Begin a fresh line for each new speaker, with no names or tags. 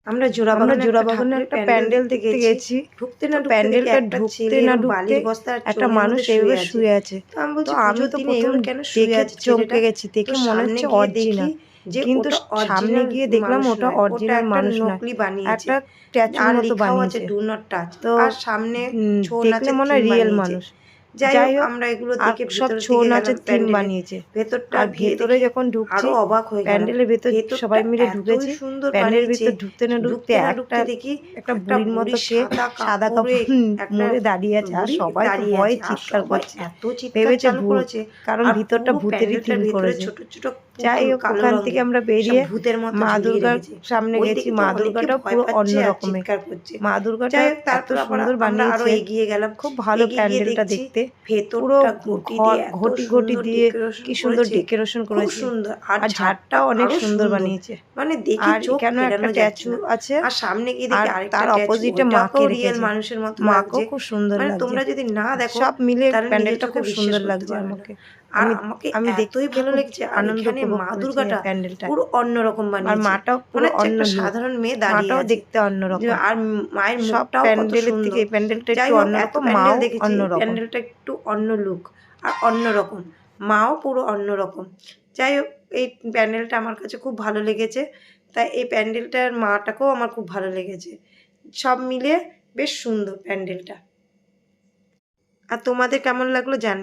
আমরা জোড়াবাগানে একটা প্যান্ডেল দেখতে গেছি। প্যান্ডেলটা ঢুকতে না ঢুকতে একটা মানুষ এইভাবে শুয়ে আছে। তো আমি তো প্রথম দেখে চমকে গেছি, দেখে মনে হচ্ছে অরিজিনাল, কিন্তু সামনে গিয়ে দেখলাম ওটা অরিজিনাল মানুষ না, একটা স্ট্যাচুর মতো বানিয়েছে। তো দেখলে মনে হয় রিয়েল মানুষ। যাই হোক, আমরা এগুলো দেখে সব ছৌ নাচের থিম বানিয়েছে। আর ভেতরে যখন ঢুকছি, প্যান্ডেলের ভেতর সবাই মিলে ঢুকেছি। প্যান্ডেলের ভেতর ঢুকতে না ঢুকতে একটা বুড়ির মতো কে সাদা কাপড় মুড়ে দাঁড়িয়ে আছে, আর সবাই তো ভয়ে চিৎকার করছে, ভেবেছে ভূত, কারণ ভিতরটা ভূতেরই থিম করেছে। যাই হোক, ওখান থেকে আমরা বেরিয়ে মা দুর্গার সামনে গেছি। মা দুর্গাটাও পুরো অন্য রকমের। মা দুর্গাটা এত সুন্দর বানিয়েছে, এগিয়ে গেলাম, খুব ভালো প্যান্ডেলটা দেখতে। পুরো ঘটি ঘটি দিয়ে কি সুন্দর ডেকোরেশন করেছে, আর ঝাড়টাও অনেক সুন্দর বানিয়েছে। আর এখানে একটা স্ট্যাচু আছে, আর সামনে গিয়ে দেখি তার অপোজিটে মাকে রেখেছে, মাকেও খুব সুন্দর লাগছে। তোমরা যদি না দেখো, সব মিলে প্যান্ডেলটা খুব সুন্দর লাগছে আমাকে। আমি দেখতেই ভালো লাগছে। আনন্দ মা দুর্গাটা প্যান্ডেলটা পুরো অন্যরকম বানিয়েছে, আর মাটাও পুরো অন্য সাধারণ মেয়ে দাঁড়িয়ে, মাটাও দেখতে অন্যরকম, আর মায়ের সব প্যান্ডেলের থেকে এই প্যান্ডেলটা একটু অন্যরকম, মাও অন্যরকম, প্যান্ডেলটা একটু অন্য লুক আর অন্যরকম, মাও পুরো অন্যরকম। যাই হোক, এই প্যান্ডেলটা আমার কাছে খুব ভালো লেগেছে, তাই এই প্যান্ডেলটার মাটাকেও আমার খুব ভালো লেগেছে। সব মিলে বেশ সুন্দর প্যান্ডেলটা। আর তোমাদের কেমন লাগলো জানি।